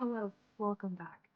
Hello, welcome back.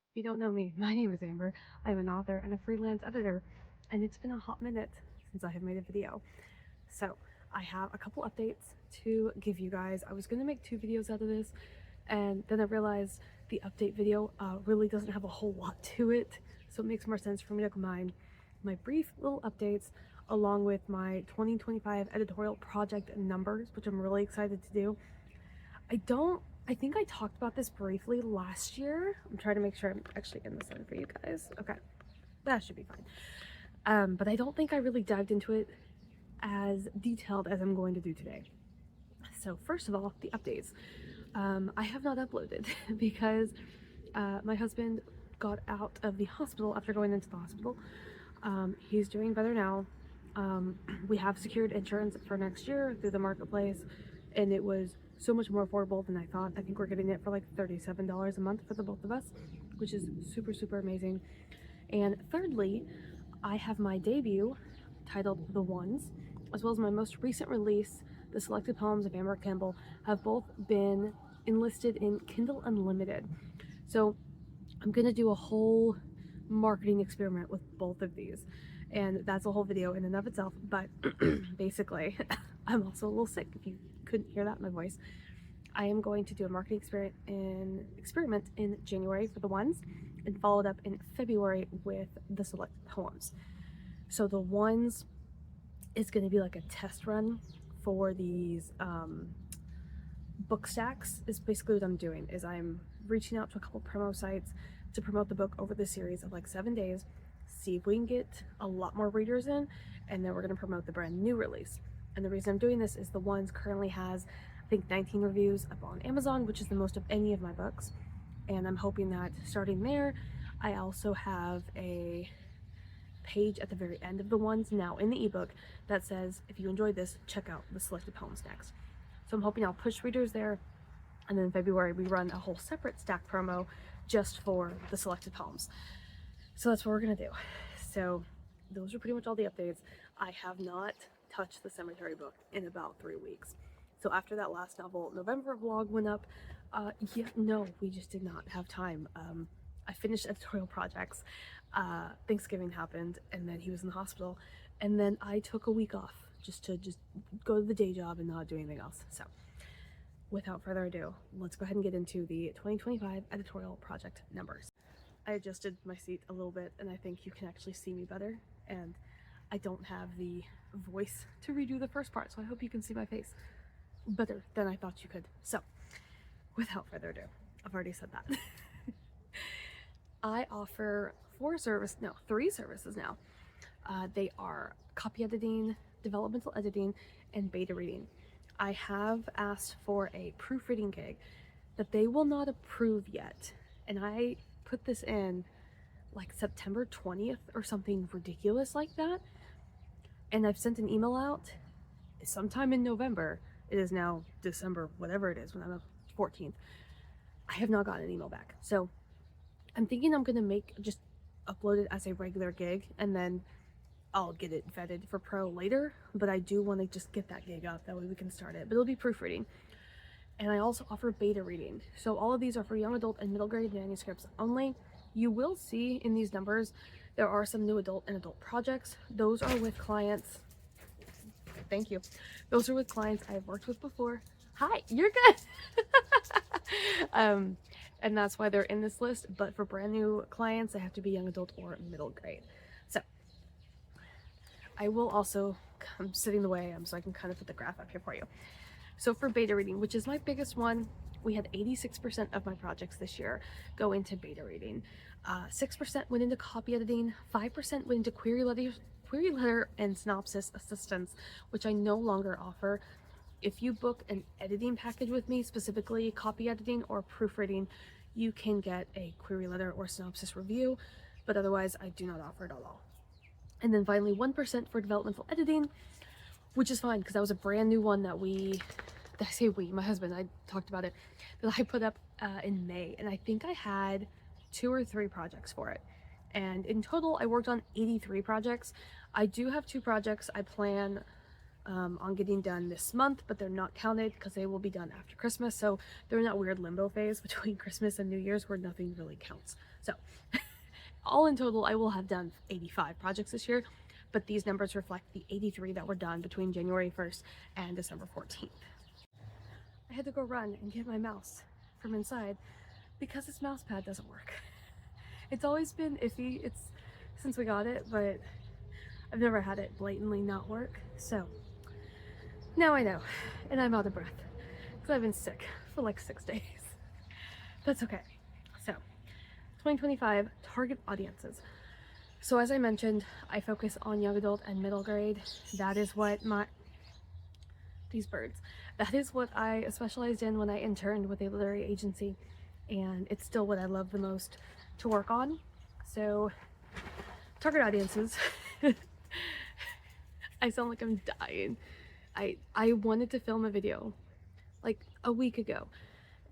If you don't know me, my name is Amber. I'm an author and a freelance editor, and it's been a hot minute since I have made a video. So, I have a couple updates to give you guys. I was going to make 2 videos out of this, and then I realized the update video really doesn't have a whole lot to it, so it makes more sense for me to combine my brief little updates along with my 2025 editorial project numbers, which I'm really excited to do. I think I talked about this briefly last year. I'm trying to make sure I'm actually in the sun for you guys. Okay, that should be fine. But I don't think I really dived into it as detailed as I'm going to do today. So first of all, the updates. I have not uploaded because my husband got out of the hospital after going into the hospital. He's doing better now. We have secured insurance for next year through the marketplace, and it was so much more affordable than I thought. I think we're getting it for like $37 a month for the both of us, which is super amazing. And thirdly, I have my debut titled The Ones, as well as my most recent release, The Selected Poems of Amber Campbell, have both been enlisted in Kindle Unlimited. So I'm gonna do a whole marketing experiment with both of these, and that's a whole video in and of itself. But basically, I'm also a little sick if you couldn't hear that in my voice. I am going to do a marketing experiment in January for The Ones, and followed up in February with the Selected Poems. So The Ones is going to be like a test run for these book stacks. Is basically what I'm doing. Is I'm reaching out to a couple promo sites to promote the book over the series of like 7 days, see if we can get a lot more readers in, and then we're going to promote the brand new release. And the reason I'm doing this is The Ones currently has, I think, 19 reviews up on Amazon, which is the most of any of my books. And I'm hoping that starting there, I also have a page at the very end of The Ones now in the ebook that says, if you enjoyed this, check out the Selected Poems next. So I'm hoping I'll push readers there, and then in February we run a whole separate stack promo just for the Selected Poems. So that's what we're gonna do. So those are pretty much all the updates. I have not touched the cemetery book in about 3 weeks. So after that last novel November vlog went up, no, we just did not have time. I finished editorial projects. Thanksgiving happened, and then he was in the hospital, and then I took a week off just to go to the day job and not do anything else. So without further ado, let's go ahead and get into the 2025 editorial project numbers. I adjusted my seat a little bit, and I think you can actually see me better, and I don't have the voice to redo the first part, so I hope you can see my face better than I thought you could. So without further ado, I've already said that. I offer 3 services now. They are copy editing, developmental editing, and beta reading. I have asked for a proofreading gig that they will not approve yet, and I put this in like September 20th or something ridiculous like that, and I've sent an email out sometime in November. It is now December, whatever it is, when I'm the 14th. I have not gotten an email back, so I'm thinking I'm gonna just upload it as a regular gig, and then I'll get it vetted for pro later. But I do want to just get that gig up, that way we can start it. But it'll be proofreading. And I also offer beta reading. So all of these are for young adult and middle grade manuscripts only. You will see in these numbers there are some new adult and adult projects. Those are with clients. Thank you. Those are with clients I've worked with before. Hi, you're good. And that's why they're in this list. But for brand new clients, they have to be young adult or middle grade. So I will also, I'm sitting the way so I can kind of put the graph up here for you. So for beta reading, which is my biggest one, we had 86% of my projects this year go into beta reading. 6% went into copy editing, 5% went into query letter and synopsis assistance, which I no longer offer. If you book an editing package with me, specifically copy editing or proofreading, you can get a query letter or synopsis review, but otherwise I do not offer it at all. And then finally 1% for developmental editing, which is fine because that was a brand new one that my husband, I talked about it, that I put up in May, and I think I had 2 or 3 projects for it. And in total, I worked on 83 projects. I do have 2 projects I plan on getting done this month, but they're not counted because they will be done after Christmas. So they're in that weird limbo phase between Christmas and New Year's where nothing really counts. So all in total, I will have done 85 projects this year, but these numbers reflect the 83 that were done between January 1st and December 14th. I had to go run and get my mouse from inside because this mouse pad doesn't work. It's always been iffy since we got it, but I've never had it blatantly not work. So now I know, and I'm out of breath because I've been sick for like 6 days. That's okay. So 2025 target audiences. So as I mentioned, I focus on young adult and middle grade. That is what that is what I specialized in when I interned with a literary agency, and it's still what I love the most to work on. So target audiences. I sound like I'm dying. I wanted to film a video like a week ago,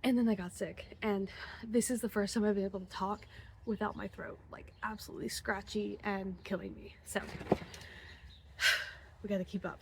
and then I got sick, and this is the first time I've been able to talk without my throat like absolutely scratchy and killing me. So we gotta keep up.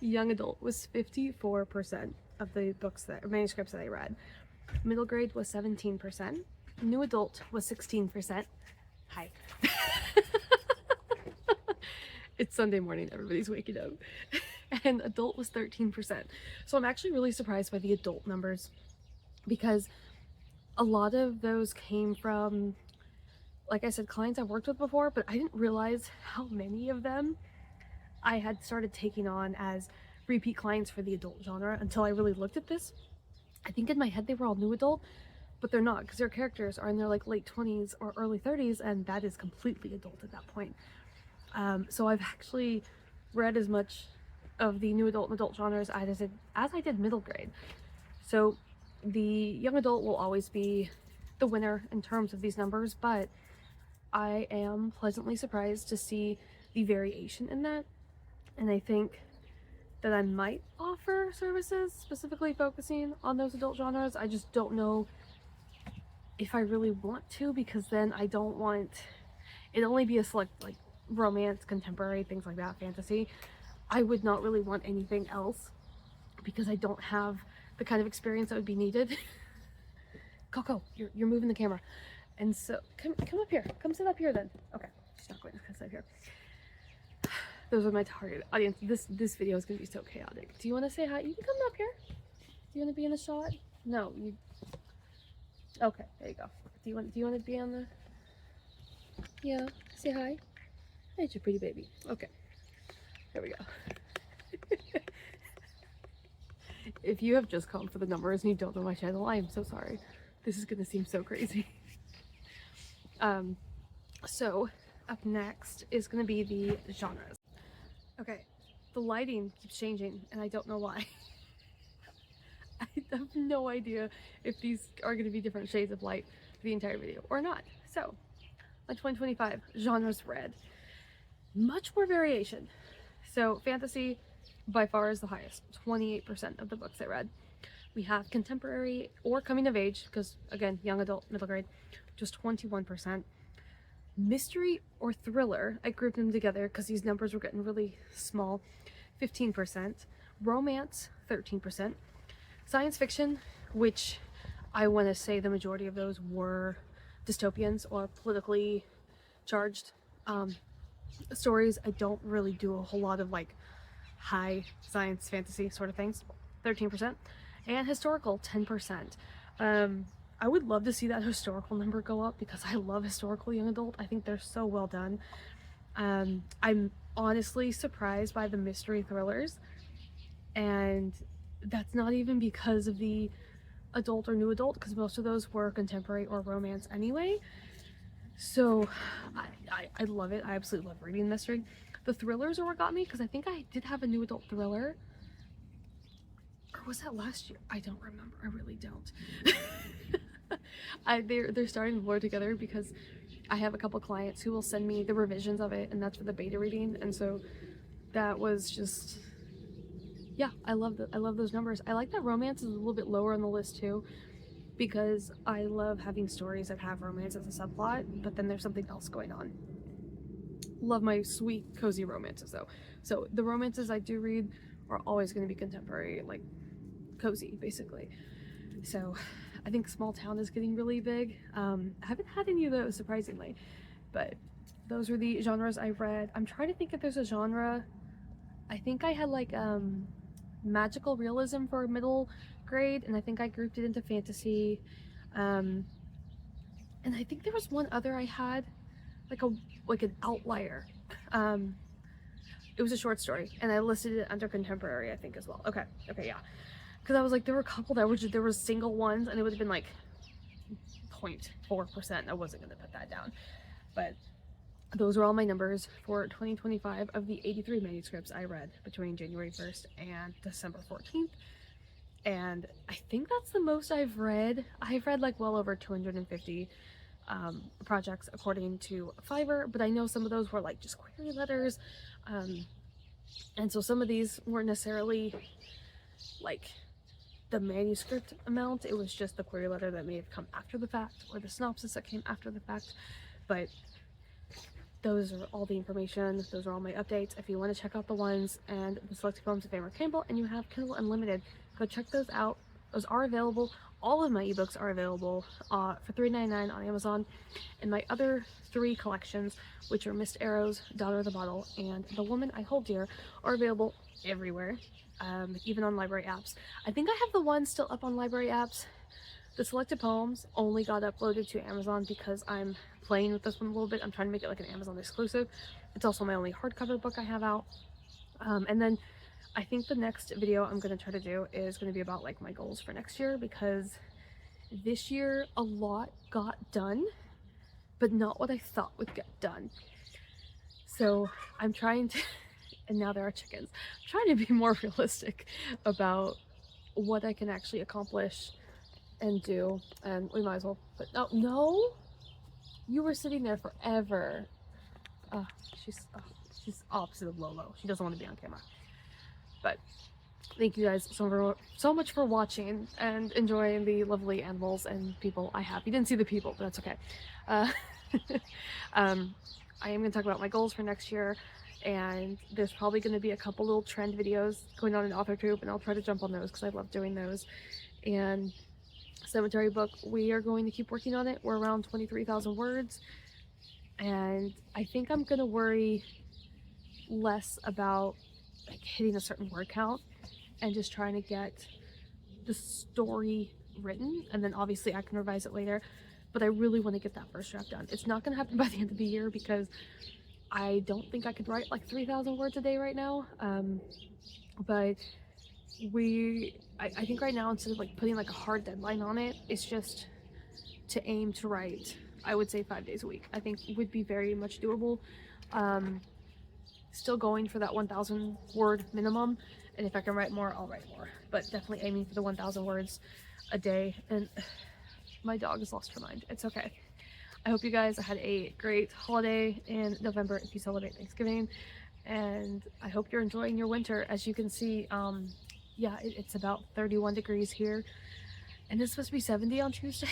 Young adult was 54% of the manuscripts that I read. Middle grade was 17%. New adult was 16%. Hi. It's Sunday morning, everybody's waking up. And adult was 13%. So I'm actually really surprised by the adult numbers because a lot of those came from, like I said, clients I've worked with before, but I didn't realize how many of them I had started taking on as repeat clients for the adult genre until I really looked at this. I think in my head they were all new adult, but they're not because their characters are in their like late 20s or early 30s, and that is completely adult at that point. So I've actually read as much of the new adult and adult genres as I did middle grade. So the young adult will always be the winner in terms of these numbers, but I am pleasantly surprised to see the variation in that. And I think that I might offer services specifically focusing on those adult genres. I just don't know if I really want to, because then I don't want it only be a select like romance, contemporary, things like that, fantasy. I would not really want anything else because I don't have the kind of experience that would be needed. Coco, you're moving the camera. And so come up here. Come sit up here then. Okay, she's not going to sit up here. Those are my target audience. This video is gonna be so chaotic. Do you want to say hi? You can come up here. Do you want to be in the shot? No, you. Okay, there you go. Do you want to be on the? Yeah. Say hi. Hey, it's your pretty baby. Okay. There we go. If you have just come for the numbers and you don't know my channel, I am so sorry. This is gonna seem so crazy. So up next is gonna be the genres. Okay, the lighting keeps changing and I don't know why. I have no idea if these are going to be different shades of light for the entire video or not. So, my 2025 genres read. Much more variation. So, fantasy by far is the highest, 28% of the books I read. We have contemporary or coming of age, because again, young adult, middle grade, just 21%. Mystery or thriller, I grouped them together because these numbers were getting really small, 15%. Romance, 13%. Science fiction, which I want to say the majority of those were dystopians or politically charged stories. I don't really do a whole lot of like high science fantasy sort of things, 13%. And historical, 10%. I would love to see that historical number go up because I love historical young adult. I think they're so well done. I'm honestly surprised by the mystery thrillers, and that's not even because of the adult or new adult, because most of those were contemporary or romance anyway. So I love it. I absolutely love reading mystery. The thrillers are what got me, because I think I did have a new adult thriller. Or was that last year? I don't remember. I really don't. They're starting to blur together because I have a couple clients who will send me the revisions of it, and that's for the beta reading. And so that was just, yeah, I love those numbers. I like that romance is a little bit lower on the list too, because I love having stories that have romance as a subplot, but then there's something else going on. love my sweet, cozy romances though. So the romances I do read are always going to be contemporary, like cozy, basically. So I think small town is getting really big. I haven't had any of those, surprisingly, but those were the genres I read. I'm trying to think if there's a genre. I think I had like magical realism for middle grade, and I think I grouped it into fantasy. And I think there was one other I had, like an outlier. It was a short story, and I listed it under contemporary, I think, as well. Okay, yeah. Because I was like, there were a couple that were just, there were single ones, and it would have been like 0.4%. I wasn't going to put that down. But those are all my numbers for 2025 of the 83 manuscripts I read between January 1st and December 14th. And I think that's the most I've read. I've read like well over 250 projects according to Fiverr, but I know some of those were like just query letters. And so some of these weren't necessarily like the manuscript amount, it was just the query letter that may have come after the fact, or the synopsis that came after the fact. But those are all the information, those are all my updates. If you want to check out the ones and the selected poems of Campbell, and you have Kindle Unlimited, go check those out. Those are available. All of my ebooks are available for $3.99 on Amazon, and my other 3 collections, which are Missed Arrows, Daughter of the Bottle, and The Woman I Hold Dear, are available everywhere, even on library apps. I think I have the ones still up on library apps. The selected poems only got uploaded to Amazon because I'm playing with this one a little bit. I'm trying to make it like an Amazon exclusive. It's also my only hardcover book I have out. And then I think the next video I'm going to try to do is going to be about like my goals for next year, because this year a lot got done, but not what I thought would get done. So I'm trying to, and now there are chickens, I'm trying to be more realistic about what I can actually accomplish and do. And we might as well put, no, you were sitting there forever. She's opposite of Lolo. She doesn't want to be on camera. But thank you guys so much for watching and enjoying the lovely animals and people I have. You didn't see the people, but that's okay. I am going to talk about my goals for next year, and there's probably going to be a couple little trend videos going on in AuthorTube, and I'll try to jump on those because I love doing those. And Cemetery book, we are going to keep working on it. We're around 23,000 words, and I think I'm going to worry less about like hitting a certain word count and just trying to get the story written, and then obviously I can revise it later. But I really want to get that first draft done. It's not going to happen by the end of the year because I don't think I could write like 3,000 words a day right now. But I think right now, instead of like putting like a hard deadline on it, it's just to aim to write, I would say 5 days a week. I think would be very much doable. Still going for that 1,000 word minimum, and if I can write more, I'll write more, but definitely aiming for the 1,000 words a day. And my dog has lost her mind. It's okay. I hope you guys had a great holiday in November if you celebrate Thanksgiving, and I hope you're enjoying your winter. As you can see, yeah, it's about 31 degrees here, and it's supposed to be 70 on Tuesday.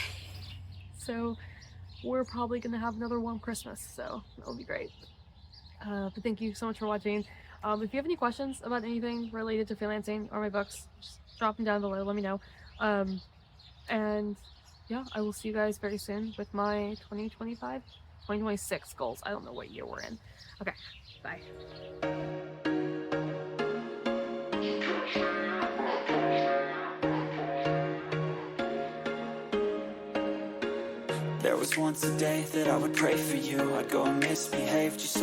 So we're probably gonna have another warm Christmas, so that'll be great. But thank you so much for watching. If you have any questions about anything related to freelancing or my books, just drop them down below, let me know. And yeah, I will see you guys very soon with my 2026 goals. I don't know what year we're in. Okay, bye. There was once a day that I would pray for you. I'd go and misbehave just so